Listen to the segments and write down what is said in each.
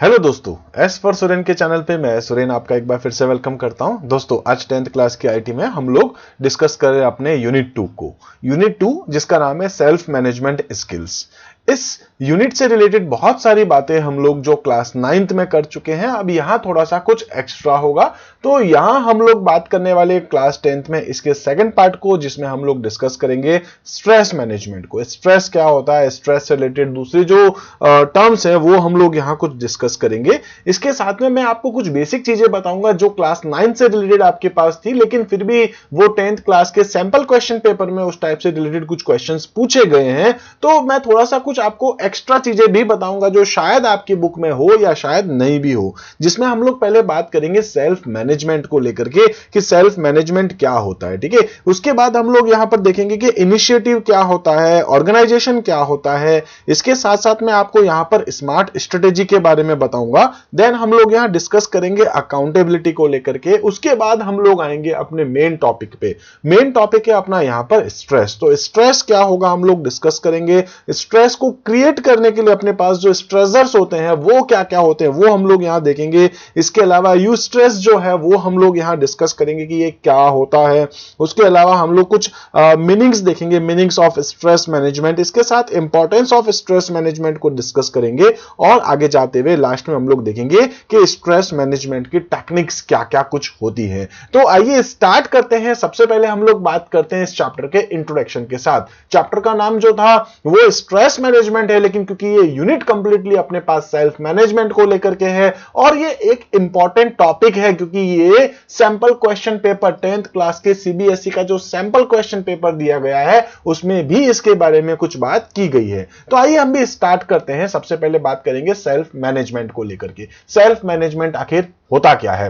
Hello दोस्तों, S for Suren के channel पे मैं सुरेन आपका एक बार फिर से वेलकम करता हूं। दोस्तों, आज 10th क्लास की आईटी में हम लोग डिस्कस कर रहे हैं अपने यूनिट 2 को। यूनिट 2 जिसका नाम है सेल्फ मैनेजमेंट स्किल्स। इस यूनिट से रिलेटेड बहुत सारी बातें हम लोग जो क्लास 9th में कर चुके हैं, अब यहां थोड़ा सा कुछ एक्स्ट्रा होगा। तो यहां हम लोग बात करने वाले क्लास 10th में इसके सेकंड पार्ट को, जिसमें हम लोग डिस्कस करेंगे स्ट्रेस मैनेजमेंट को। स्ट्रेस क्या होता है, स्ट्रेस से रिलेटेड दूसरी जो टर्म्स है वो हम लोग यहां कुछ डिस्कस करेंगे। इसके साथ में मैं आपको कुछ बेसिक चीजें बताऊंगा जो क्लास 9 से रिलेटेड आपके पास थी, लेकिन फिर भी वो 10th क्लास के सैंपल क्वेश्चन पेपर में उस टाइप से रिलेटेड कुछ क्वेश्चंस पूछे गए हैं। तो मैं थोड़ा सा कुछ आपको एक्स्ट्रा चीजें भी बताऊंगा जो शायद आपकी बुक में हो या शायद नहीं भी हो, जिसमें हम लोग पहले बात करेंगे सेल्फ मैनेजमेंट को लेकर के कि सेल्फ मैनेजमेंट क्या होता है। ठीक है, उसके बाद हम लोग यहां पर देखेंगे कि इनिशिएटिव क्या होता है, ऑर्गेनाइजेशन क्या होता है। इसके साथ साथ मैं आपको यहां पर स्मार्ट स्ट्रेटेजी के बारे में बताऊंगा। देन हम लोग यहां डिस्कस करेंगे अकाउंटेबिलिटी को लेकर के। उसके बाद हम लोग आएंगे अपने मेन टॉपिक पे। मेन टॉपिक है अपना यहां पर स्ट्रेस। तो स्ट्रेस क्या होगा हम लोग डिस्कस करेंगे। स्ट्रेस को क्रिएट करने के लिए अपने पास जो स्ट्रेसर्स होते हैं वो क्या क्या होते हैं वो हम लोग यहां देखेंगे। इसके अलावा यूस्ट्रेस जो है वो हम लोग यहां डिस्कस करेंगे कि ये क्या होता है। उसके अलावा हम लोग कुछ मीनिंग्स देखेंगे, मीनिंग्स ऑफ स्ट्रेस मैनेजमेंट। इसके साथ इंपॉर्टेंस ऑफ स्ट्रेस मैनेजमेंट को डिस्कस करेंगे और आगे जाते हुए लास्ट में हम लोग देखेंगे कि स्ट्रेस मैनेजमेंट की टेक्निक्स क्या क्या कुछ होती है। तो आइए स्टार्ट करते हैं। सबसे पहले हम लोग बात करते हैं इस चैप्टर के इंट्रोडक्शन के साथ। चैप्टर का नाम जो था वो स्ट्रेस मैनेजमेंट है, लेकिन क्योंकि ये यूनिट कंप्लीटली अपने पास सेल्फ मैनेजमेंट को लेकर के है और ये एक इंपॉर्टेंट टॉपिक है, क्योंकि ये sample question paper 10th class के सीबीएसई का जो सैंपल क्वेश्चन पेपर दिया गया है उसमें भी इसके बारे में कुछ बात की गई है। तो आइए हम भी स्टार्ट करते हैं। सबसे पहले बात करेंगे सेल्फ मैनेजमेंट को लेकर के। सेल्फ मैनेजमेंट आखिर होता क्या है?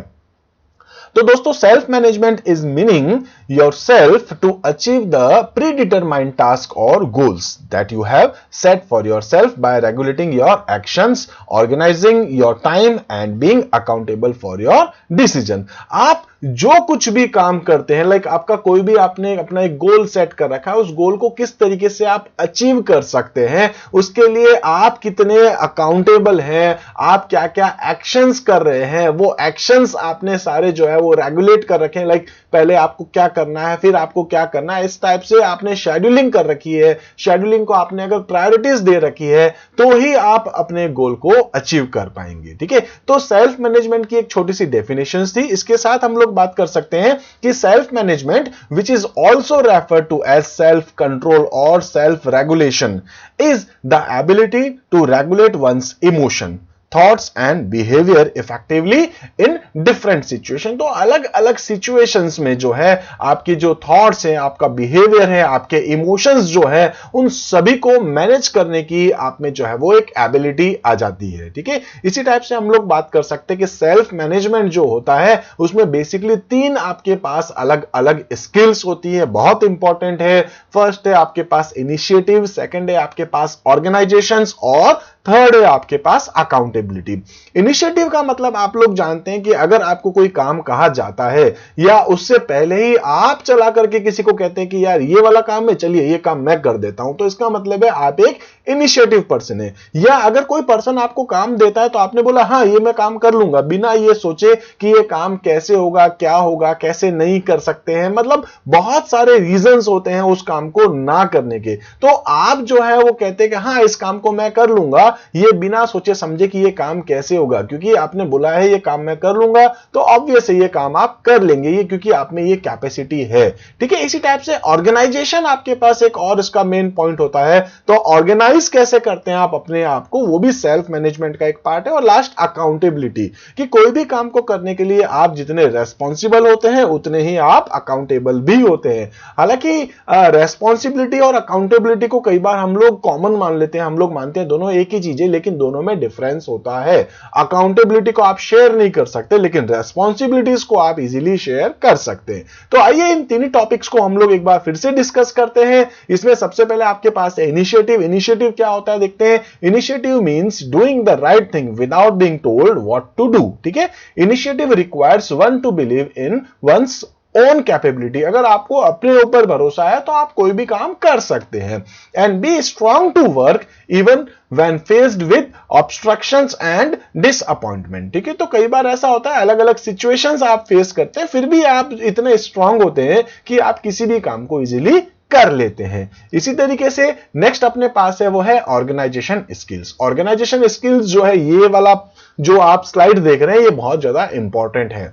तो दोस्तों, self management is meaning yourself to achieve the predetermined task और goals that you have set for yourself by regulating your actions, organising your time and being accountable for your decision. आप जो कुछ भी काम करते हैं, लाइक आपका कोई भी आपने अपना एक गोल सेट कर रखा है, उस गोल को किस तरीके से आप अचीव कर सकते हैं, उसके लिए आप कितने अकाउंटेबल हैं, आप क्या क्या एक्शंस कर रहे हैं, वो एक्शंस आपने सारे जो है वो रेगुलेट कर रखे हैं। लाइक पहले आपको क्या करना है, फिर आपको क्या करना है, इस टाइप से आपने शेड्यूलिंग कर रखी है। शेड्यूलिंग को आपने अगर प्रायोरिटीज दे रखी है तो ही आप अपने गोल को अचीव कर पाएंगे। ठीक है, तो सेल्फ मैनेजमेंट की एक छोटी सी डेफिनेशन थी। इसके साथ हम लोग बात कर सकते हैं कि self management which is also referred to as self control और self regulation is the ability to regulate one's emotion, thoughts and behaviour effectively in different situation. तो अलग अलग सिचुएशंस में जो है आपकी जो थॉट्स हैं, आपका बिहेवियर है, आपके इमोशंस जो है, उन सभी को मैनेज करने की आप में जो है वो एक एबिलिटी आ जाती है। ठीक है, इसी टाइप से हम लोग बात कर सकते हैं कि सेल्फ मैनेजमेंट जो होता है उसमें बेसिकली 3 आपके पास अलग अलग स्किल्स होती है, बहुत इंपॉर्टेंट है। फर्स्ट है आपके पास इनिशिएटिव, सेकंड है आपके पास ऑर्गेनाइजेशंस और थर्ड है आपके पास अकाउंटेबिलिटी। इनिशिएटिव का मतलब आप लोग जानते हैं कि अगर आपको कोई काम कहा जाता है या उससे पहले ही आप चला करके किसी को कहते हैं कि यार ये वाला काम है, चलिए ये काम मैं कर देता हूं, तो इसका मतलब है आप एक इनिशिएटिव पर्सन है। या अगर कोई पर्सन आपको काम देता है तो आपने बोला हाँ ये मैं काम कर लूंगा, बिना ये सोचे कि ये काम कैसे होगा, क्या होगा, कैसे नहीं कर सकते हैं। मतलब बहुत सारे रीजंस होते हैं उस काम को ना करने के। तो आप जो है वो कहते हैं कि हाँ इस काम को मैं कर लूंगा, ये बिना सोचे समझे कि ये काम कैसे होगा, क्योंकि आपने बोला है ये काम मैं कर लूंगा, तो ऑब्वियस है ये काम आप कर लेंगे, ये क्योंकि आप में ये कैपेसिटी है। ठीक है, इसी टाइप से ऑर्गेनाइजेशन आपके पास एक और इसका मेन पॉइंट होता है। तो ऑर्गेनाइज कैसे करते हैं आप अपने आप को, वो भी सेल्फ मैनेजमेंट का एक पार्ट है। और लास्ट अकाउंटेबिलिटी, कि कोई भी काम को करने के लिए आप जितने रेस्पॉन्सिबल होते हैं उतने ही आप अकाउंटेबल भी होते हैं। हालांकि रेस्पॉन्सिबिलिटी और अकाउंटेबिलिटी को कई बार हम लोग कॉमन मान लेते हैं, हम लोग मानते हैं दोनों एक ही चीजें, लेकिन दोनों में डिफरेंस होता है। अकाउंटेबिलिटी को आप शेयर नहीं कर सकते, लेकिन रेस्पॉन्सिबिलिटीज को आप इजीली शेयर कर सकते हैं। तो आइए इन तीन टॉपिक्स को हम लोग एक बार फिर से डिस्कस करते हैं। इसमें सबसे पहले आपके पास है इनिशिएटिव। इनिशिएटिव क्या होता है देखते हैं। Initiative means doing the right thing without being told what to do. ठीक है, initiative requires one to believe in one's own capability, अगर आपको अपने ऊपर भरोसा है तो आप कोई भी काम कर सकते हैं। And be strong to work even when faced with obstructions and disappointment, ठीक है। तो कई बार ऐसा होता है, अलग अलग सिचुएशंस आप फेस करते हैं, फिर भी आप इतने स्ट्रांग होते हैं कि आप किसी भी काम को इजीली कर लेते हैं। इसी तरीके से नेक्स्ट अपने पास है वो है ऑर्गेनाइजेशन स्किल्स। ऑर्गेनाइजेशन स्किल्स जो है, ये वाला जो आप स्लाइड देख रहे हैं, ये बहुत ज्यादा इंपॉर्टेंट है।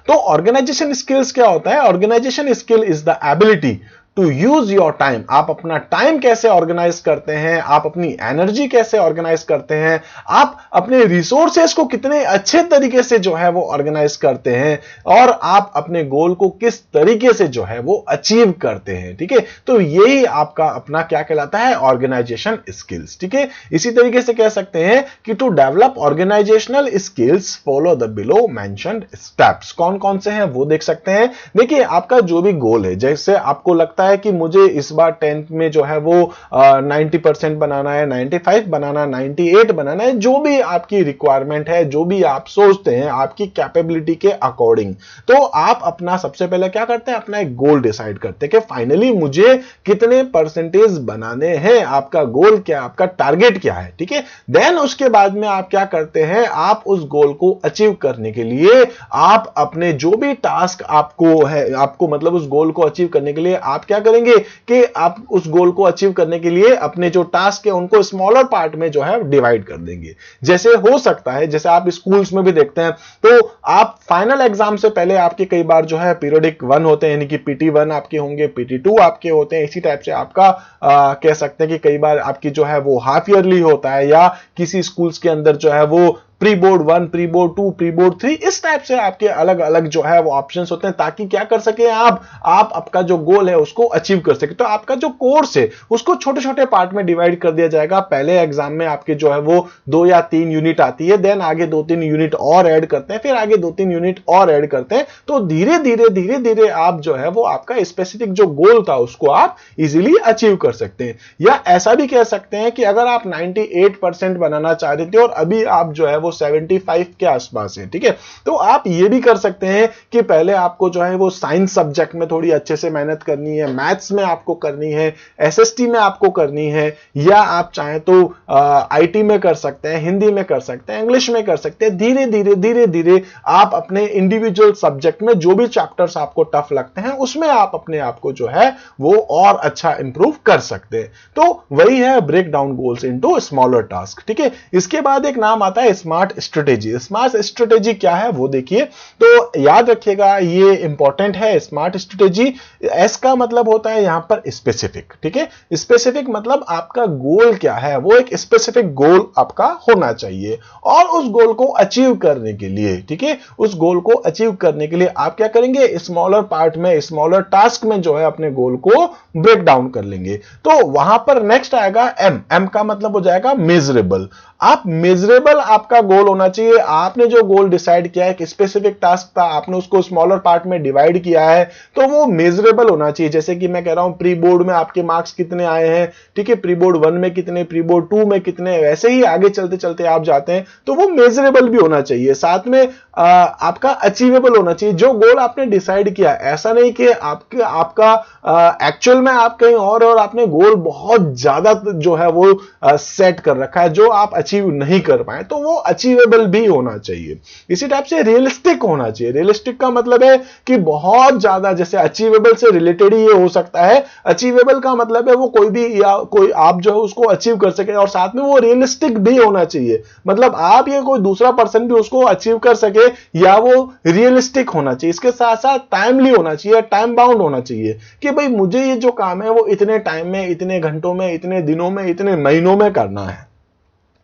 तो ऑर्गेनाइजेशन स्किल्स क्या होता है? Organisation skill is the ability to use your time. आप अपना टाइम कैसे ऑर्गेनाइज करते हैं, आप अपनी एनर्जी कैसे ऑर्गेनाइज करते हैं, आप अपने रिसोर्सेस को कितने अच्छे तरीके से जो है वो ऑर्गेनाइज करते हैं, और आप अपने गोल को किस तरीके से जो है वो अचीव करते हैं, ठीक है। तो यही आपका अपना क्या कहलाता है? ऑर्गेनाइजेशन स्किल्स, ठीक है। इसी तरीके से कह सकते हैं कि to develop organisational skills follow the below mentioned steps. कौन कौन से हैं वो देख सकते हैं। देखिए, आपका जो भी गोल है, जैसे आपको लगता है कि मुझे इस बार 10th में जो है वो 90% बनाना है, 95 बनाना, 98 बनाना है, जो भी आपकी रिक्वायरमेंट है, जो भी आप सोचते हैं आपकी कैपेबिलिटी के अकॉर्डिंग, तो आप अपना सबसे पहले क्या करते हैं? अपना एक गोल डिसाइड करते हैं कि फाइनली मुझे कितने परसेंटेज बनाने हैं, आपका गोल क्या है, आपका टारगेट क्या है, ठीक है। देन उसके बाद में आप क्या करते हैं? आप उस गोल को अचीव करने के लिए आप अपने जो भी टास्क आपको है, आपको मतलब उस गोल को अचीव करने के लिए आप क्या करेंगे कि आप उस गोल को अचीव करने के लिए अपने जो टास्क है उनको स्मॉलर पार्ट में जो है डिवाइड कर देंगे। जैसे हो सकता है, जैसे आप स्कूल्स में भी देखते हैं, तो आप फाइनल एग्जाम से पहले आपके कई बार जो है पीरियडिक 1 होते हैं, यानी कि PT1 आपके होंगे, PT2 आपके होते हैं। इसी टाइप से आपका कह सकते हैं कि कई बार आपकी जो है वो हाफ ईयरली होता है, या किसी स्कूल्स के अंदर जो है वो pre board 1, pre board 2, pre board 3, इस टाइप से आपके अलग अलग जो है वो ऑप्शंस होते हैं, ताकि क्या कर सके आप आपका जो गोल है उसको अचीव कर सके। तो आपका जो कोर्स है उसको छोटे छोटे पार्ट में डिवाइड कर दिया जाएगा। पहले एग्जाम में आपके जो है वो 2 या 3 यूनिट आती है, देन आगे 2-3 यूनिट और ऐड करते हैं, फिर आगे 2-3 यूनिट और ऐड करते हैं। तो धीरे धीरे आप जो है वो आपका स्पेसिफिक जो गोल था उसको आप इजीली अचीव कर सकते हैं। या ऐसा भी कह सकते हैं कि अगर आप 98% बनाना चाह रहे थे और अभी आप जो है वो 75 के आसपास है, ठीक है, तो आप ये भी कर सकते हैं कि पहले आपको जो है वो साइंस सब्जेक्ट में थोड़ी अच्छे से मेहनत करनी है, मैथ्स में आपको करनी है, SST में आपको करनी है, या आप चाहें तो IT में कर सकते हैं, हिंदी में कर सकते हैं, इंग्लिश में कर सकते हैं। धीरे धीरे आप अपने इंडिविजुअल सब्जेक्ट में जो भी चैप्टर्स आपको टफ लगते हैं उसमें आप अपने आप को जो है वो और अच्छा इंप्रूव कर सकते हैं। तो वही है break down goals into smaller task, ठीक है। इसके बाद एक नाम आता है स्मार्ट स्ट्रेटेजी। स्मार्ट स्ट्रेटेजी क्या है वो देखिए, तो याद रखिएगा ये इंपॉर्टेंट है। स्मार्ट स्ट्रेटेजी, एस का मतलब होता है यहां पर स्पेसिफिक, ठीक है। स्पेसिफिक मतलब आपका गोल क्या है, वो एक स्पेसिफिक गोल आपका होना चाहिए, और उस गोल को अचीव करने के लिए, ठीक है, उस गोल को अचीव करने के लिए आप क्या करेंगे? स्मॉलर पार्ट में, स्मॉलर टास्क में जो है अपने गोल को ब्रेक डाउन कर लेंगे। तो वहां पर नेक्स्ट आएगा एम का मतलब हो जाएगा मेजरेबल। आप मेजरेबल आपका गोल होना चाहिए। आपने जो गोल डिसाइड किया है, एक स्पेसिफिक टास्क था, आपने उसको स्मॉलर पार्ट में डिवाइड किया है, तो वो मेजरेबल होना चाहिए। जैसे कि मैं कह रहा हूं प्री बोर्ड में आपके मार्क्स कितने आए हैं, ठीक है, प्री बोर्ड 1 में कितने, प्री बोर्ड 2 में कितने, वैसे ही आगे चलते चलते आप जाते हैं, तो वो मेजरेबल भी होना चाहिए। साथ में आपका अचीवेबल होना चाहिए। जो गोल आपने डिसाइड किया, ऐसा नहीं कि आपका एक्चुअल में आप कहीं और आपने गोल बहुत ज्यादा जो है वो सेट कर रखा है, जो आप अचीव नहीं कर पाए, तो वो अचीवेबल भी होना चाहिए। इसी टाइप से रियलिस्टिक होना चाहिए। रियलिस्टिक का मतलब है कि बहुत ज्यादा, जैसे अचीवेबल से रिलेटेड ही ये हो सकता है। अचीवेबल का मतलब है वो कोई भी, या कोई आप जो है उसको अचीव कर सके, और साथ में वो रियलिस्टिक भी होना चाहिए। मतलब आप ये कोई दूसरा पर्सन भी उसको अचीव कर सके, या वो रियलिस्टिक होना चाहिए। इसके साथ साथ टाइमली होना चाहिए, टाइम बाउंड होना चाहिए कि भाई मुझे ये जो काम है वो इतने टाइम में, इतने घंटों में, इतने दिनों में, इतने महीनों में करना है,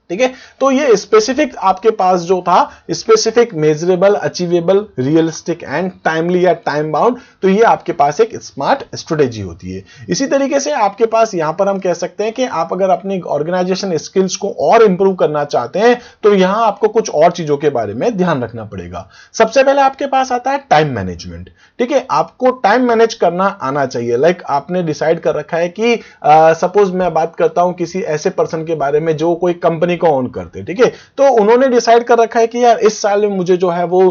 ठीक है। तो ये स्पेसिफिक आपके पास जो था, specific, measurable, achievable, realistic and timely या टाइम बाउंड, तो ये आपके पास एक स्मार्ट स्ट्रेटेजी होती है। इसी तरीके से आपके पास यहां पर हम कह सकते हैं कि आप अगर अपनी ऑर्गेनाइजेशन स्किल्स को और इंप्रूव करना चाहते हैं, तो यहां आपको कुछ और चीजों के बारे में ध्यान रखना पड़ेगा। सबसे पहले आपके पास आता है टाइम मैनेजमेंट, ठीक है। आपको टाइम मैनेज करना आना चाहिए। लाइक आपने डिसाइड कर रखा है कि सपोज मैं बात करता हूं किसी ऐसे पर्सन के बारे में जो कोई कंपनी को ऑन करते, ठीक है। तो उन्होंने डिसाइड कर रखा है कि यार इस साल में मुझे जो है वो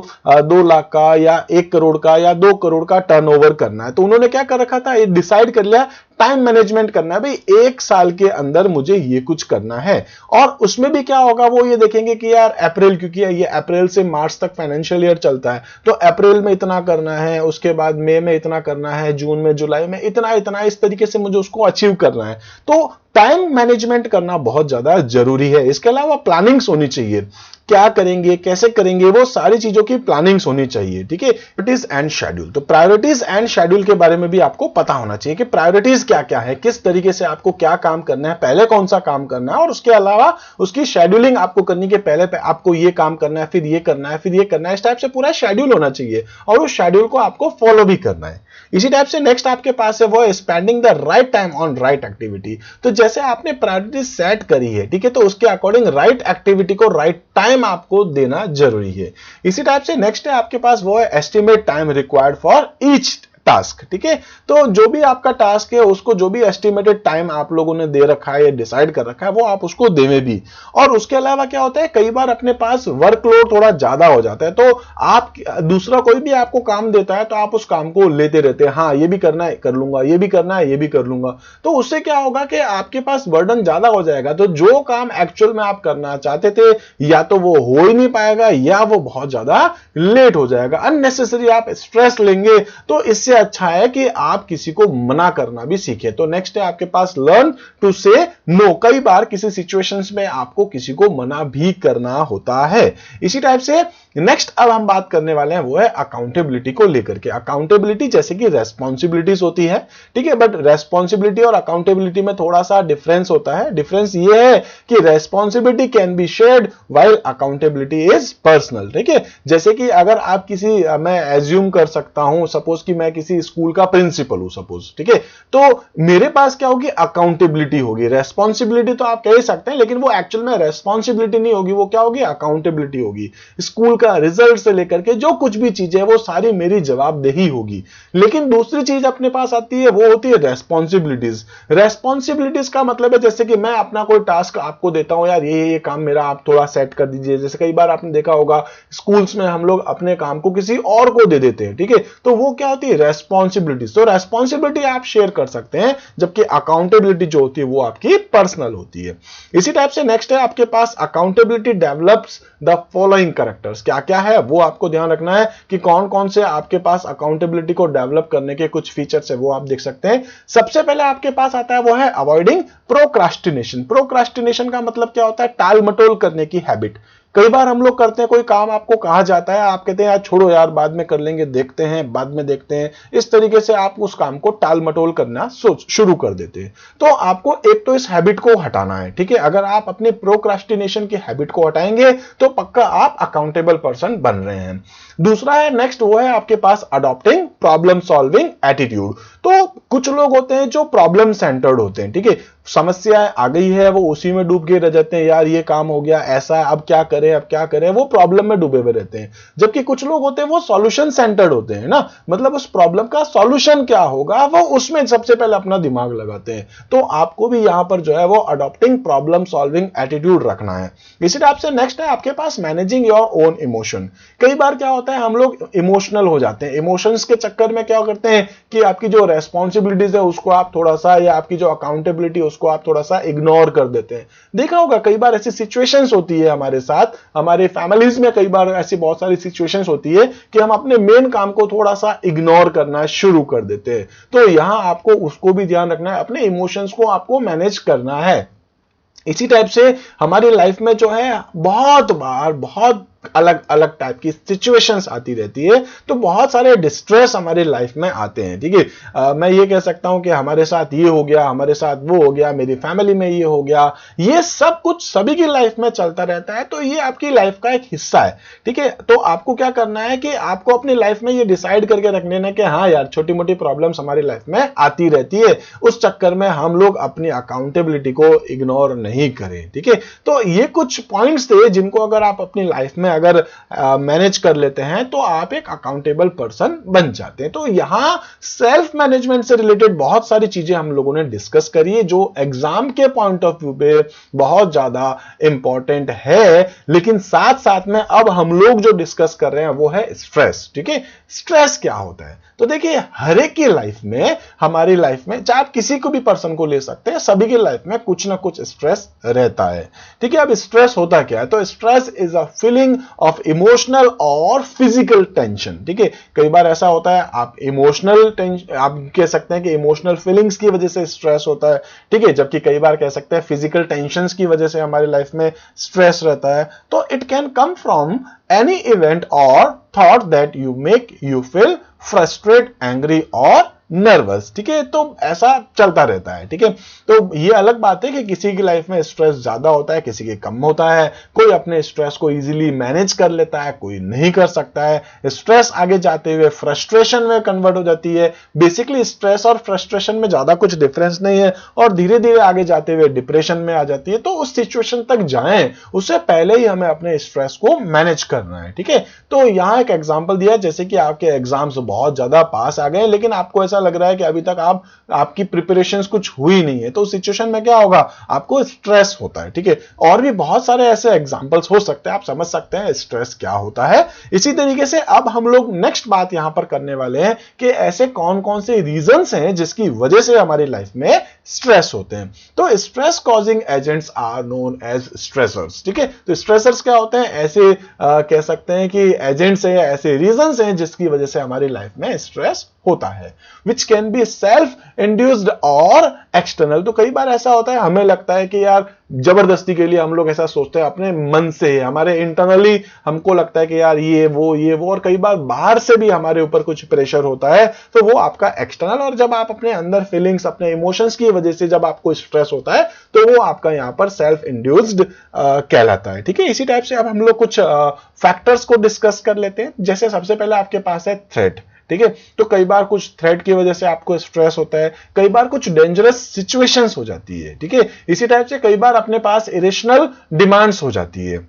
2 लाख का या 1 करोड़ का या 2 करोड़ का टर्नओवर करना है। तो उन्होंने क्या कर रखा था, ये डिसाइड कर लिया टाइम मैनेजमेंट करना है, भाई 1 साल के अंदर मुझे ये कुछ करना है। और उसमें भी क्या होगा, वो ये देखेंगे कि यार अप्रैल, क्योंकि ये अप्रैल से मार्च तक फाइनेंशियल ईयर चलता है, तो अप्रैल में इतना करना है, उसके बाद मई में इतना करना है, जून में, जुलाई में इतना इतना, इस तरीके से मुझे उसको अचीव करना है। तो टाइम मैनेजमेंट करना बहुत ज्यादा जरूरी है। इसके अलावा प्लानिंग्स होनी चाहिए, क्या करेंगे, कैसे करेंगे, वो सारी चीजों की प्लानिंग्स होनी चाहिए, ठीक है। प्रायोरिटीज एंड शेड्यूल, तो प्रायोरिटीज एंड शेड्यूल के बारे में भी आपको पता होना चाहिए कि प्रायोरिटीज क्या क्या है, किस तरीके से आपको क्या काम करना है, पहले कौन सा काम करना है, और उसके अलावा उसकी शेड्यूलिंग आपको करनी, कि पहले आपको ये काम करना है, फिर ये करना है, फिर ये करना है। इस टाइप से पूरा शेड्यूल होना चाहिए और उस शेड्यूल को आपको फॉलो भी करना है। इसी टाइप से नेक्स्ट आपके पास है वो है spending the right time on right activity. तो जैसे आपने प्रायोरिटी सेट करी है, ठीक है, तो उसके अकॉर्डिंग राइट एक्टिविटी को राइट टाइम आपको देना जरूरी है। इसी टाइप से नेक्स्ट है आपके पास वो है estimate time required for each task, ठीक है। तो जो भी आपका टास्क है उसको जो भी एस्टिमेटेड टाइम आप लोगों ने दे रखा है या डिसाइड कर रखा है वो आप उसको देवे भी। और उसके अलावा क्या होता है, कई बार अपने पास वर्कलोड थोड़ा ज्यादा हो जाता है, तो आप दूसरा कोई भी आपको काम देता है तो आप उस काम को लेते रहते हैं, हाँ ये भी करना है कर लूंगा, ये भी करना है ये भी कर लूंगा। तो उससे क्या होगा कि आपके पास बर्डन ज्यादा हो जाएगा, तो जो काम एक्चुअल में आप करना चाहते थे या तो वो हो ही नहीं पाएगा या वो बहुत ज्यादा लेट हो जाएगा, अननेसेसरी आप स्ट्रेस लेंगे। तो इससे अच्छा है कि आप किसी को मना करना भी सीखें। तो नेक्स्ट है आपके पास लर्न टू से नो। कई बार किसी सिचुएशंस में आपको किसी को मना भी करना होता है। इसी टाइप से नेक्स्ट अब हम बात करने वाले हैं वो है अकाउंटेबिलिटी को लेकर के। अकाउंटेबिलिटी जैसे कि रेस्पॉन्सिबिलिटीज होती है, ठीक है, बट रेस्पॉन्सिबिलिटी और अकाउंटेबिलिटी में थोड़ा सा डिफरेंस होता है। डिफरेंस ये है कि responsibility can be shared while accountability is personal, ठीक है। जैसे कि अगर आप किसी, मैं एज्यूम कर सकता हूं, सपोज कि मैं किसी स्कूल का प्रिंसिपल हूं सपोज, ठीक है, तो मेरे पास क्या होगी, अकाउंटेबिलिटी होगी। रेस्पॉन्सिबिलिटी तो आप कह ही सकते हैं, लेकिन वो एक्चुअल में रेस्पॉन्सिबिलिटी नहीं होगी, वो क्या होगी, अकाउंटेबिलिटी होगी। स्कूल का रिजल्ट से लेकर के जो कुछ भी चीजें वो सारी मेरी जवाबदेही होगी। लेकिन दूसरी चीज अपने पास आती है वो होती है रेस्पॉन्सिबिलिटीज। रेस्पॉन्सिबिलिटीज का मतलब है जैसे कि मैं अपना कोई टास्क आपको देता हूं, यार ये काम मेरा आप थोड़ा सेट कर दीजिए। जैसे कई बार आपने देखा होगा स्कूल्स में हम लोग अपने काम को किसी और को दे देते हैं, ठीक है, तो वो क्या होती है, रेस्पॉन्सिबिलिटीज। तो रेस्पॉन्सिबिलिटी आप शेयर कर सकते हैं, जबकि अकाउंटेबिलिटी जो होती है वो आपकी पर्सनल होती है। इसी टाइप से नेक्स्ट है आपके पास accountability develops the following characters. क्या क्या है वो आपको ध्यान रखना है कि कौन कौन से आपके पास अकाउंटेबिलिटी को डेवलप करने के कुछ फीचर्स है वो आप देख सकते हैं। सबसे पहले आपके पास आता है वो है अवॉइडिंग प्रोक्रास्टिनेशन। प्रोक्रास्टिनेशन का मतलब क्या होता है, टाल मटोल करने की हैबिट। कई बार हम लोग करते हैं, कोई काम आपको कहा जाता है, आप कहते हैं यार छोड़ो यार बाद में कर लेंगे, देखते हैं बाद में देखते हैं, इस तरीके से आप उस काम को टाल मटोल करना शुरू कर देते हैं। तो आपको एक तो इस हैबिट को हटाना है, ठीक है। अगर आप अपने प्रोक्रास्टिनेशन की हैबिट को हटाएंगे तो पक्का आप अकाउंटेबल पर्सन बन रहे हैं। दूसरा है नेक्स्ट वो है आपके पास अडॉप्टिंग प्रॉब्लम सॉल्विंग एटीट्यूड। तो कुछ लोग होते हैं जो प्रॉब्लम सेंटर्ड होते हैं, ठीक है, समस्या आ गई है वो उसी में डूब के रह जाते हैं, यार ये काम हो गया ऐसा है, अब क्या करें अब क्या करें, वो प्रॉब्लम में डूबे हुए रहते हैं। जबकि कुछ लोग होते हैं वो सॉल्यूशन सेंटर्ड होते हैं ना, मतलब उस प्रॉब्लम का सॉल्यूशन क्या होगा वो उसमें सबसे पहले अपना दिमाग लगाते हैं। तो आपको भी यहां पर जो है वो अडॉप्टिंग प्रॉब्लम सॉल्विंग एटीट्यूड रखना है। इसी टाइप से नेक्स्ट है आपके पास मैनेजिंग योर ओन इमोशन। कई बार क्या होता है हम लोग इमोशनल हो जाते हैं, इमोशंस के चक्कर में क्या करते हैं कि आपकी जो रेस्पॉन्सिबिलिटीज है उसको आप थोड़ा सा, या आपकी जो अकाउंटेबिलिटी उसको आप थोड़ा सा इग्नोर कर देते हैं। देखा होगा कई बार ऐसी सिचुएशंस होती है हमारे साथ, हमारे फैमिलीज में कई बार ऐसी बहुत सारी सिचुएशंस होती है कि हम अपने मेन काम को थोड़ा सा इग्नोर करना शुरू कर देते हैं। तो यहां आपको उसको भी ध्यान रखना है, अपने इमोशंस को आपको मैनेज करना है। इसी टाइप से हमारी लाइफ में जो है बहुत बार बहुत अलग अलग टाइप की सिचुएशंस आती रहती है, तो बहुत सारे डिस्ट्रेस हमारी लाइफ में आते हैं, ठीक है। मैं ये कह सकता हूं कि हमारे साथ ये हो गया, हमारे साथ वो हो गया, मेरी फैमिली में ये हो गया, ये सब कुछ सभी की लाइफ में चलता रहता है। तो ये आपकी लाइफ का एक हिस्सा है, ठीक है। तो आपको क्या करना है कि आपको अपनी लाइफ में ये डिसाइड करके रख लेना कि हाँ यार छोटी मोटी प्रॉब्लम्स हमारी लाइफ में आती रहती है, उस चक्कर में हम लोग अपनी अकाउंटेबिलिटी को इग्नोर नहीं करें, ठीक है। तो ये कुछ पॉइंट्स थे जिनको अगर आप अपनी लाइफ में अगर मैनेज कर लेते हैं तो आप एक अकाउंटेबल पर्सन बन जाते हैं। तो यहां सेल्फ मैनेजमेंट से रिलेटेड बहुत सारी चीजें हम लोगों ने डिस्कस करी है जो एग्जाम के पॉइंट ऑफ व्यू पे बहुत ज्यादा इंपॉर्टेंट है। लेकिन साथ साथ में अब हम लोग जो डिस्कस कर रहे हैं वो है स्ट्रेस। ठीक है, स्ट्रेस क्या होता है? तो देखिए, हर एक की लाइफ में, हमारी लाइफ में, चाहे आप किसी को भी पर्सन को ले सकते हैं, सभी की लाइफ में कुछ ना कुछ स्ट्रेस रहता है। ठीक है, अब स्ट्रेस होता क्या है? तो stress is a feeling of emotional और फिजिकल टेंशन। ठीक है, कई बार ऐसा होता है आप इमोशनल टेंशन, आप कह सकते हैं कि इमोशनल फीलिंग्स की वजह से स्ट्रेस होता है। ठीक है, जबकि कई बार कह सकते हैं फिजिकल टेंशंस की वजह से हमारी लाइफ में स्ट्रेस रहता है। तो it can come from any event or thought that you feel frustrated, angry or nervous. ठीक है, तो ऐसा चलता रहता है। ठीक है, तो ये अलग बात है कि किसी की लाइफ में स्ट्रेस ज्यादा होता है, किसी के कम होता है। कोई अपने स्ट्रेस को इजीली मैनेज कर लेता है, कोई नहीं कर सकता है। स्ट्रेस आगे जाते हुए फ्रस्ट्रेशन में कन्वर्ट हो जाती है। बेसिकली स्ट्रेस और फ्रस्ट्रेशन में ज्यादा कुछ डिफरेंस नहीं है और धीरे धीरे आगे जाते हुए डिप्रेशन में आ जाती है। तो उस सिचुएशन तक जाएं उससे पहले ही हमें अपने स्ट्रेस को मैनेज करना है। ठीक है, तो यहां एक एग्जांपल दिया, जैसे कि आपके एग्जाम्स बहुत ज्यादा पास आ गए लेकिन आपको ऐसा लग रहा है कि अभी तक आपकी प्रिपरेशंस कुछ हुई नहीं है, तो उस सिचुएशन में क्या होगा? आपको स्ट्रेस होता है। ठीक है, और भी बहुत सारे ऐसे एग्जांपल्स हो सकते हैं, आप समझ सकते हैं स्ट्रेस क्या होता है। इसी तरीके से अब हम लोग नेक्स्ट बात यहां पर करने वाले हैं कि ऐसे कौन कौन से रीजंस हैं जिसकी वजह से हमारी लाइफ में स्ट्रेस होते हैं। तो stress causing agents are known as stressors. ठीक है, तो स्ट्रेसर्स क्या होते हैं? ऐसे कह सकते हैं कि एजेंट्स हैं, ऐसे रीजंस हैं जिसकी वजह से हमारी लाइफ में स्ट्रेस होता है, which can be self induced और एक्सटर्नल। तो कई बार ऐसा होता है, हमें लगता है कि यार जबरदस्ती के लिए हम लोग ऐसा सोचते हैं अपने मन से, हमारे इंटरनली हमको लगता है कि यार ये वो, और कई बार बाहर से भी हमारे ऊपर कुछ प्रेशर होता है, तो वो आपका एक्सटर्नल। और जब आप अपने अंदर फीलिंग्स, अपने इमोशंस की वजह से जब आपको स्ट्रेस होता है तो वो आपका यहां पर सेल्फ इंड्यूस्ड कहलाता है। ठीक है, इसी टाइप से अब हम लोग कुछ फैक्टर्स को डिस्कस कर लेते हैं। जैसे सबसे पहले आपके पास है थ्रेट। ठीक है, तो कई बार कुछ थ्रेट की वजह से आपको स्ट्रेस होता है, कई बार कुछ डेंजरस सिचुएशंस हो जाती है। ठीक है, इसी टाइप से कई बार अपने पास इरेशनल डिमांड्स हो जाती है।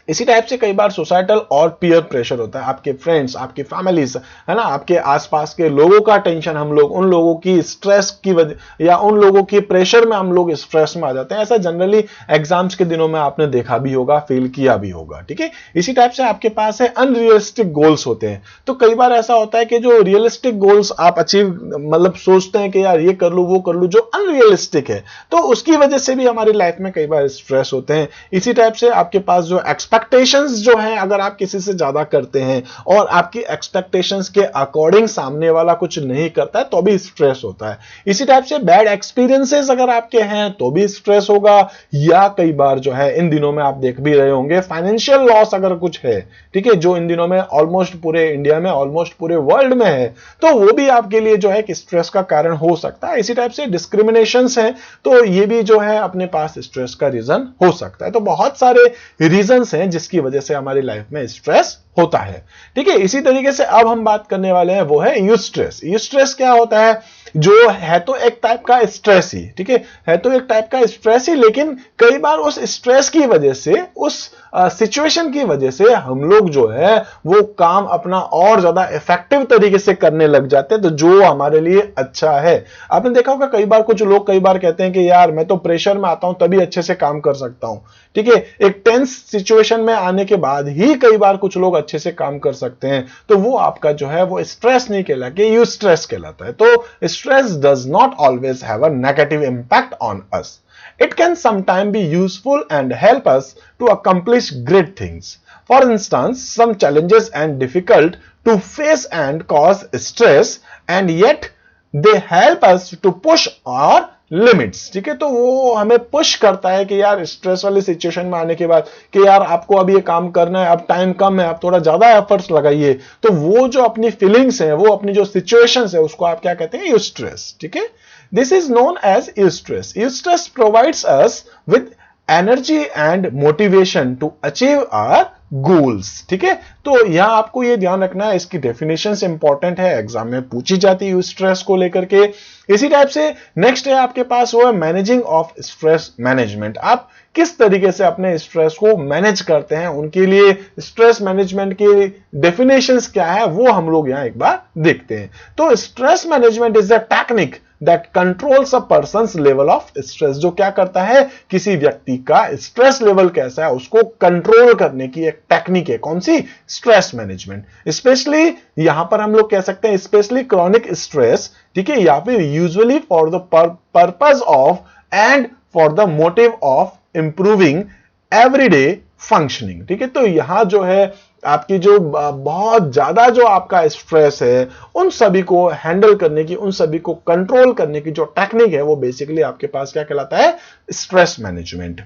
इसी टाइप से कई बार सोसाइटल और पीयर प्रेशर होता है, आपके फ्रेंड्स, आपकी फैमिलीज, है ना, आपके आसपास के लोगों का टेंशन, हम लोग उन लोगों की स्ट्रेस की वजह या उन लोगों के प्रेशर में हम लोग स्ट्रेस में आ जाते हैं। ऐसा जनरली एग्जाम्स के दिनों में आपने देखा भी होगा, फील किया भी होगा। ठीक है, इसी टाइप से आपके पास है अनरियलिस्टिक गोल्स होते हैं। तो कई बार ऐसा होता है कि जो रियलिस्टिक गोल्स आप अचीव, मतलब सोचते हैं कि यार ये कर लूं, वो कर लूं, जो अनरियलिस्टिक है, तो उसकी वजह से भी हमारी लाइफ में कई बार स्ट्रेस होते हैं। इसी टाइप से आपके पास जो एक्सपेक्टेशंस जो हैं, अगर आप किसी से ज्यादा करते हैं और आपकी एक्सपेक्टेशंस के अकॉर्डिंग सामने वाला कुछ नहीं करता है तो भी स्ट्रेस होता है। इसी टाइप से बैड एक्सपीरियंसेस अगर आपके हैं तो भी स्ट्रेस होगा। या कई बार जो है, इन दिनों में आप देख भी रहे होंगे, फाइनेंशियल लॉस अगर कुछ है, ठीक है, जो इन दिनों में ऑलमोस्ट पूरे इंडिया में, ऑलमोस्ट पूरे वर्ल्ड में है, तो वो भी आपके लिए जो है कि स्ट्रेस का कारण हो सकता है। इसी टाइप से डिस्क्रिमिनेशंस हैं, तो ये भी जो है अपने पास स्ट्रेस का रीजन हो सकता है। तो बहुत सारे रीजंस हैं जिसकी वजह से हमारी लाइफ में स्ट्रेस होता है। ठीक है, इसी तरीके से अब हम बात करने वाले हैं वो है यूस्ट्रेस। यूस्ट्रेस क्या होता है? जो है तो एक टाइप का स्ट्रेस ही, ठीक है तो एक टाइप का स्ट्रेस ही, लेकिन कई बार उस स्ट्रेस की वजह से, उस सिचुएशन की वजह से हम लोग जो है वो काम अपना और ज्यादा इफेक्टिव तरीके से करने लग जाते हैं, तो जो हमारे लिए अच्छा है। आपने देखा होगा कई बार कुछ लोग कई बार कहते हैं कि यार मैं तो प्रेशर में आता हूं तभी अच्छे से काम कर सकता हूं। ठीक है, एक टेंस सिचुएशन में आने के बाद ही कई बार कुछ लोग अच्छे से काम कर सकते हैं, तो वो आपका जो है वो स्ट्रेस नहीं कहला के यूस्ट्रेस कहलाता है। तो stress does not always have a negative impact on us. It can sometimes be useful and help us to accomplish great things. For instance, some challenges and difficult to face and cause stress, and yet they help us to push our limits. ठीक है, तो वो हमें push करता है कि यार stress वाली सिचुएशन में आने के बाद कि यार आपको अब ये काम करना है, अब टाइम कम है, आप थोड़ा ज्यादा एफर्ट्स लगाइए, तो वो जो अपनी फीलिंग्स है, वो अपनी जो सिचुएशंस है, उसको आप क्या कहते हैं? यूस्ट्रेस। ठीक है, this is known as eustress. Eustress provides us with energy and motivation to achieve our goals. ठीक है, तो यहां आपको ये ध्यान रखना है, इसकी डेफिनेशंस इंपॉर्टेंट है, एग्जाम में पूछी जाती है स्ट्रेस को लेकर के। इसी टाइप से नेक्स्ट है आपके पास वो है मैनेजिंग ऑफ स्ट्रेस मैनेजमेंट। आप किस तरीके से अपने स्ट्रेस को मैनेज करते हैं, उनके लिए स्ट्रेस मैनेजमेंट की डेफिनेशंस क्या है वो हम लोग यहां एक बार देखते हैं। तो stress management is a technique that controls a persons level of stress, जो क्या करता है, किसी व्यक्ति का स्ट्रेस लेवल कैसा है उसको कंट्रोल करने की एक टेक्निक है। कौन सी? Stress management. स्पेशली यहां पर हम लोग कह सकते हैं स्पेशली क्रॉनिक स्ट्रेस, ठीक है, या फिर usually for the purpose of and for the motive of improving everyday functioning, ठीक है। तो यहां जो है आपकी जो बहुत ज्यादा जो आपका स्ट्रेस है उन सभी को हैंडल करने की, उन सभी को कंट्रोल करने की जो टेक्निक है वो बेसिकली आपके पास क्या कहलाता है? Stress management.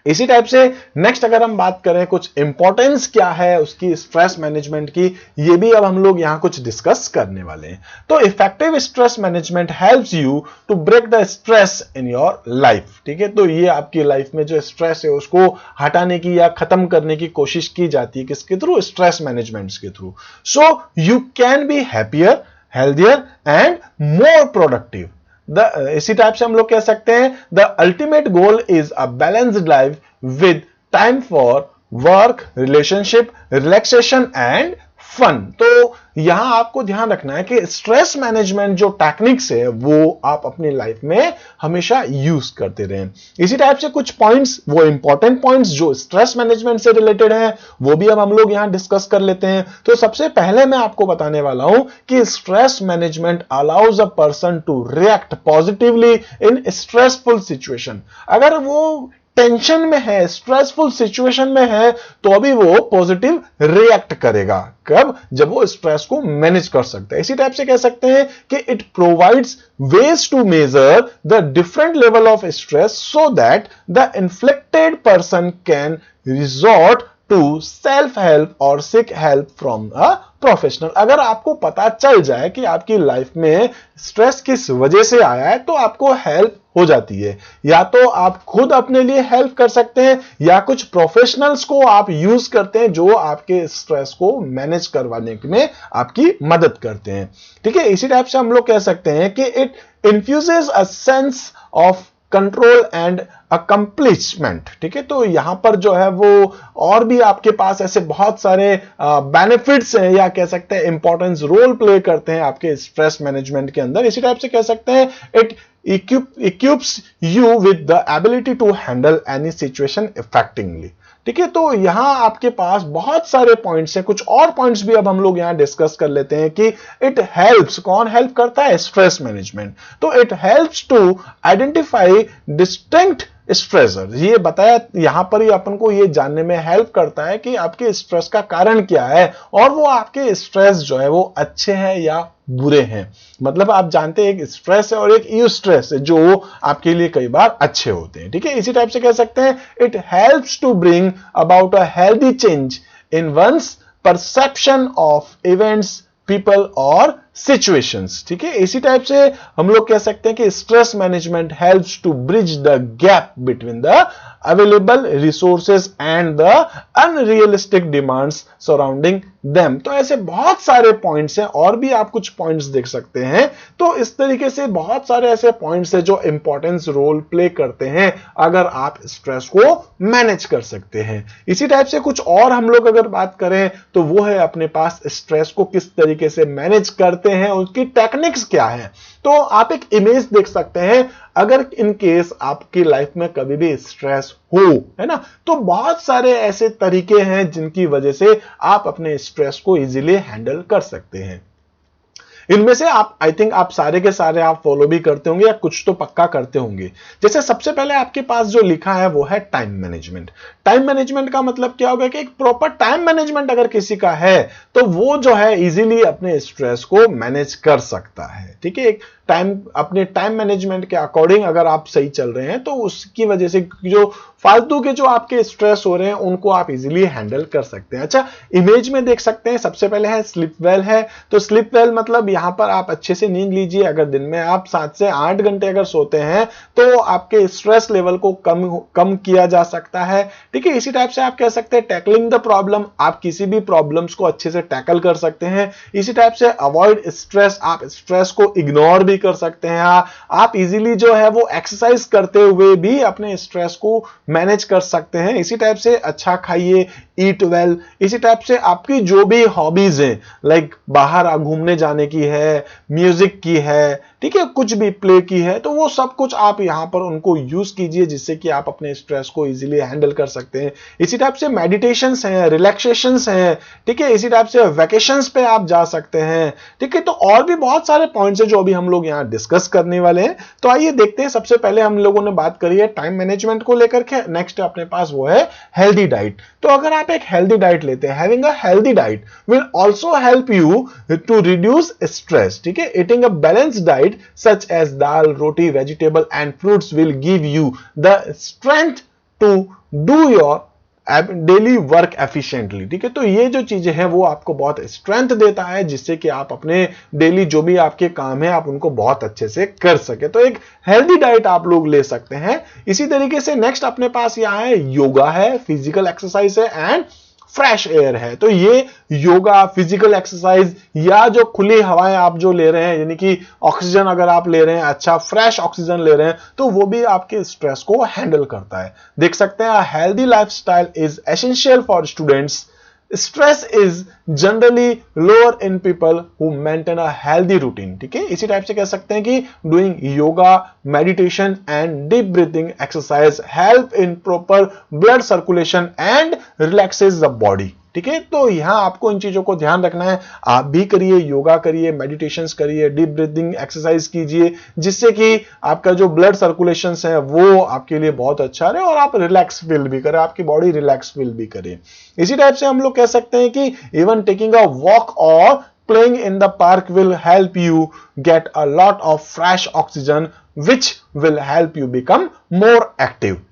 इसी टाइप से नेक्स्ट अगर हम बात करें कुछ इंपॉर्टेंस क्या है उसकी स्ट्रेस मैनेजमेंट की, ये भी अब हम लोग यहां कुछ डिस्कस करने वाले हैं। तो effective stress management helps you to break the stress in your life, ठीक है। तो ये आपकी लाइफ में जो स्ट्रेस है उसको हटाने की या खत्म करने की कोशिश की जाती है, किसके थ्रू? स्ट्रेस मैनेजमेंट के through. So you can be happier, healthier and more productive. इसी टाइप से हम लोग कह सकते हैं the ultimate goal is a balanced life with time for work, relationship, relaxation and fun. तो यहां आपको ध्यान रखना है कि स्ट्रेस मैनेजमेंट जो टेक्निक्स है वो आप अपनी लाइफ में हमेशा यूज करते रहें। इसी टाइप से कुछ पॉइंट्स, वो इंपॉर्टेंट पॉइंट्स जो स्ट्रेस मैनेजमेंट से रिलेटेड हैं वो भी अब हम लोग यहां डिस्कस कर लेते हैं। तो सबसे पहले मैं आपको बताने वाला हूं कि stress management allows a person to react positively in stressful situation. अगर वो टेंशन में है, स्ट्रेसफुल सिचुएशन में है, तो अभी वो पॉजिटिव रिएक्ट करेगा। कब? जब वो स्ट्रेस को मैनेज कर सकता है। इसी टाइप से कह सकते हैं कि it provides ways to measure the different level of stress so that the inflicted person can resort to self help or seek help from a professional. अगर आपको पता चल जाए कि आपकी लाइफ में स्ट्रेस किस वजह से आया है तो आपको हेल्प हो जाती है, या तो आप खुद अपने लिए हेल्प कर सकते हैं या कुछ प्रोफेशनल्स को आप यूज करते हैं जो आपके स्ट्रेस को मैनेज करवाने में आपकी मदद करते हैं, ठीक है। इसी टाइप से हम लोग कह सकते हैं कि it infuses a sense of control and accomplishment, ठीक है। तो यहां पर जो है वो और भी आपके पास ऐसे बहुत सारे बेनिफिट्स हैं या कह सकते हैं इंपॉर्टेंस रोल प्ले करते हैं आपके स्ट्रेस मैनेजमेंट के अंदर। इसी टाइप से कह सकते हैं it equips you with the ability to handle any situation effectively, ठीक है। तो यहां आपके पास बहुत सारे पॉइंट्स हैं, कुछ और पॉइंट्स भी अब हम लोग यहां डिस्कस कर लेते हैं कि इट हेल्प्स, कौन हेल्प करता है? Stress management. तो it helps to identify distinct stressor, ये बताया यहां पर ही अपन को ये जानने में हेल्प करता है कि आपके स्ट्रेस का कारण क्या है और वो आपके स्ट्रेस जो है वो अच्छे हैं या बुरे हैं। मतलब आप जानते हैं एक स्ट्रेस है और एक यूस्ट्रेस है जो आपके लिए कई बार अच्छे होते हैं, ठीक है। इसी टाइप से कह सकते हैं it helps to bring about a healthy change in one's perception of events, people और सिचुएशंस, ठीक है। इसी टाइप से हम लोग कह सकते हैं कि stress management helps to bridge the gap between the available resources and the unrealistic demands surrounding them. तो ऐसे बहुत सारे पॉइंट्स हैं और भी आप कुछ पॉइंट्स देख सकते हैं। तो इस तरीके से बहुत सारे ऐसे पॉइंट्स हैं जो इंपॉर्टेंस रोल प्ले करते हैं अगर आप स्ट्रेस को मैनेज कर सकते हैं। इसी टाइप से कुछ और हम लोग अगर बात करें तो वो है अपने पास स्ट्रेस को किस तरीके से मैनेज करते हैं, उसकी टेक्निक्स क्या है। तो आप एक इमेज देख सकते हैं, अगर इन केस आपकी लाइफ में कभी भी स्ट्रेस हो, है ना, तो बहुत सारे ऐसे तरीके हैं जिनकी वजह से आप अपने स्ट्रेस को इजीली हैंडल कर सकते हैं। इनमें से आप आई थिंक आप सारे के सारे आप फॉलो भी करते होंगे या कुछ तो पक्का करते होंगे। जैसे सबसे पहले आपके पास जो लिखा है वो है टाइम मैनेजमेंट। टाइम मैनेजमेंट का मतलब क्या होगा कि एक प्रॉपर टाइम मैनेजमेंट अगर किसी का है तो वो जो है इजीली अपने स्ट्रेस को मैनेज कर सकता है, ठीक है। एक टाइम, अपने टाइम मैनेजमेंट के अकॉर्डिंग अगर आप सही चल रहे हैं तो उसकी वजह से जो फालतू के जो आपके स्ट्रेस हो रहे हैं उनको आप इजीली हैंडल कर सकते हैं। अच्छा, इमेज में देख सकते हैं सबसे पहले है स्लीप वेल है। तो स्लीप वेल मतलब यहां पर आप अच्छे से नींद लीजिए। अगर दिन में आप 7 से 8 घंटे अगर सोते हैं तो आपके स्ट्रेस लेवल को कम किया जा सकता है, ठीक है। इसी टाइप से आप कह सकते हैं टैकलिंग द प्रॉब्लम, आप किसी भी प्रॉब्लम्स को अच्छे से टैकल कर सकते हैं। इसी टाइप से अवॉइड स्ट्रेस, आप स्ट्रेस को इग्नोर भी कर सकते हैं। आप इजीली जो है वो एक्सरसाइज करते हुए भी अपने स्ट्रेस को मैनेज कर सकते हैं। इसी टाइप से अच्छा खाइए, ईट वेल, इसी टाइप से आपकी जो भी हॉबीज हैं, लाइक बाहर घूमने जाने की है, म्यूजिक की है, ठीक है, कुछ भी प्ले की है, तो वो सब कुछ आप यहां पर उनको यूज कीजिए जिससे कि आप अपने स्ट्रेस को इजीली हैंडल कर सकते हैं। इसी टाइप से मेडिटेशंस हैं, रिलैक्सेशंस हैं, ठीक है, इसी टाइप से वैकेशंस पे आप जा सकते हैं, ठीक है। तो और भी बहुत सारे पॉइंट्स है जो अभी हम लोग यहाँ डिस्कस करने वाले हैं। तो आइए देखते हैं। सबसे पहले हम लोगों ने बात करी है टाइम मैनेजमेंट को लेकर के, नेक्स्ट अपने पास वो है हेल्दी डाइट। तो अगर आप एक हेल्दी डाइट लेते हैं, having a healthy diet will also help you to reduce stress, ठीक है। Eating a balanced diet such as dal, roti, vegetable and fruits will give you the strength to do your daily work efficiently, ठीक है। तो ये जो चीजें हैं वो आपको बहुत स्ट्रेंथ देता है जिससे कि आप अपने डेली जो भी आपके काम है आप उनको बहुत अच्छे से कर सके। तो एक हेल्दी डाइट आप लोग ले सकते हैं। इसी तरीके से नेक्स्ट अपने पास यहाँ है योगा है, फिजिकल एक्सरसाइज है एंड फ्रेश एयर है। तो ये योगा, फिजिकल एक्सरसाइज या जो खुली हवाएं आप जो ले रहे हैं, यानी कि ऑक्सीजन अगर आप ले रहे हैं, अच्छा फ्रेश ऑक्सीजन ले रहे हैं, तो वो भी आपके स्ट्रेस को हैंडल करता है। देख सकते हैं healthy lifestyle is essential for students. Stress is generally lower in people who maintain a healthy routine, ठीक है। इसी टाइप से कह सकते हैं कि doing yoga, meditation and deep breathing exercise help in proper blood circulation and relaxes the body, ठीक है। तो यहां आपको इन चीजों को ध्यान रखना है। आप भी करिए, योगा करिए, मेडिटेशंस करिए, डीप ब्रीथिंग एक्सरसाइज कीजिए जिससे कि आपका जो ब्लड सर्कुलेशन है वो आपके लिए बहुत अच्छा रहे और आप रिलैक्स फील भी करें, आपकी बॉडी रिलैक्स फील भी करे। इसी टाइप से हम लोग कह सकते हैं कि इवन टेकिंग अ वॉक और playing in the park will help you get a lot of fresh oxygen which will help you become more active।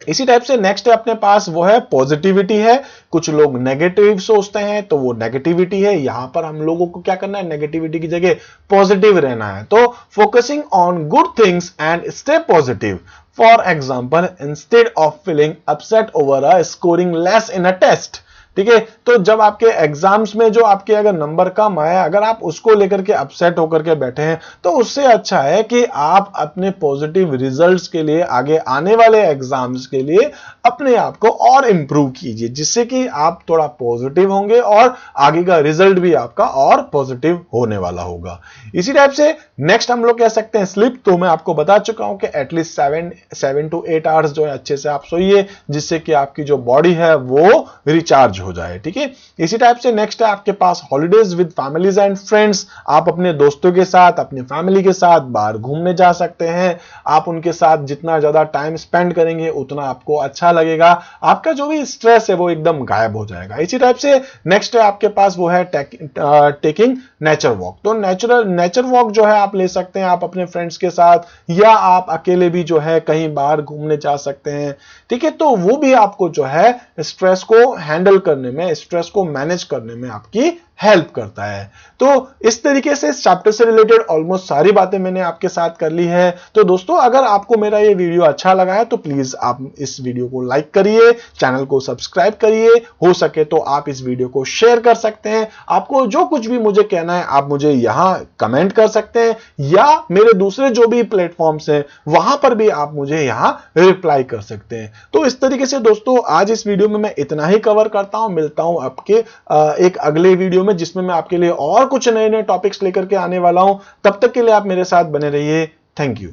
इसी टाइप से नेक्स्ट अपने पास वो है पॉजिटिविटी है। कुछ लोग नेगेटिव सोचते हैं तो वो नेगेटिविटी है। यहां पर हम लोगों को क्या करना है, नेगेटिविटी की जगह पॉजिटिव रहना है। तो focusing on good things and stay positive. For example, instead of feeling upset over a scoring less in a test, ठीक है। तो जब आपके एग्जाम्स में जो आपके अगर नंबर कम आया, अगर आप उसको लेकर के अपसेट होकर के बैठे हैं, तो उससे अच्छा है कि आप अपने पॉजिटिव रिजल्ट्स के लिए, आगे आने वाले एग्जाम्स के लिए अपने आप को और इंप्रूव कीजिए जिससे कि आप थोड़ा पॉजिटिव होंगे और आगे का रिजल्ट भी आपका और पॉजिटिव होने वाला होगा। इसी टाइप से नेक्स्ट हम लोग कह सकते हैं स्लीप। तो मैं आपको बता चुका हूं कि एटलीस्ट 7 to 8 आवर्स जो है अच्छे से आप सोइए जिससे कि आपकी जो बॉडी है वो रिचार्ज हो जाए, ठीक है। इसी टाइप से नेक्स्ट है आपके पास holidays with families and friends. आप अपने दोस्तों के साथ, अपनी फैमिली के साथ बाहर घूमने जा सकते हैं। आप उनके साथ जितना ज्यादा टाइम स्पेंड करेंगे उतना आपको अच्छा लगेगा, आपका जो भी स्ट्रेस है वो एकदम गायब हो जाएगा। इसी टाइप से नेक्स्ट है आपके पास वो है टेकिंग नेचर वॉक। तो नेचर वॉक जो है आप ले सकते हैं, आप अपने फ्रेंड्स के साथ या आप अकेले भी जो है कहीं बाहर घूमने जा सकते हैं, ठीक है। तो वो भी आपको जो है स्ट्रेस को हैंडल करने में, स्ट्रेस को मैनेज करने में आपकी हेल्प करता है। तो इस तरीके से इस चैप्टर से रिलेटेड ऑलमोस्ट सारी बातें मैंने आपके साथ कर ली है। तो दोस्तों, अगर आपको मेरा ये वीडियो अच्छा लगा है तो प्लीज आप इस वीडियो को लाइक करिए, चैनल को सब्सक्राइब करिए, हो सके तो आप इस वीडियो को शेयर कर सकते हैं। आपको जो कुछ भी मुझे कहना है आप मुझे यहां कमेंट कर सकते हैं या मेरे दूसरे जो भी प्लेटफॉर्म्स हैं वहां पर भी आप मुझे यहां रिप्लाई कर सकते हैं। तो इस तरीके से दोस्तों आज इस वीडियो में मैं इतना ही कवर करता हूं। मिलता हूं आपके एक अगले वीडियो में जिसमें मैं आपके लिए और कुछ नए नए टॉपिक्स लेकर के आने वाला हूं। तब तक के लिए आप मेरे साथ बने रहिए। Thank you.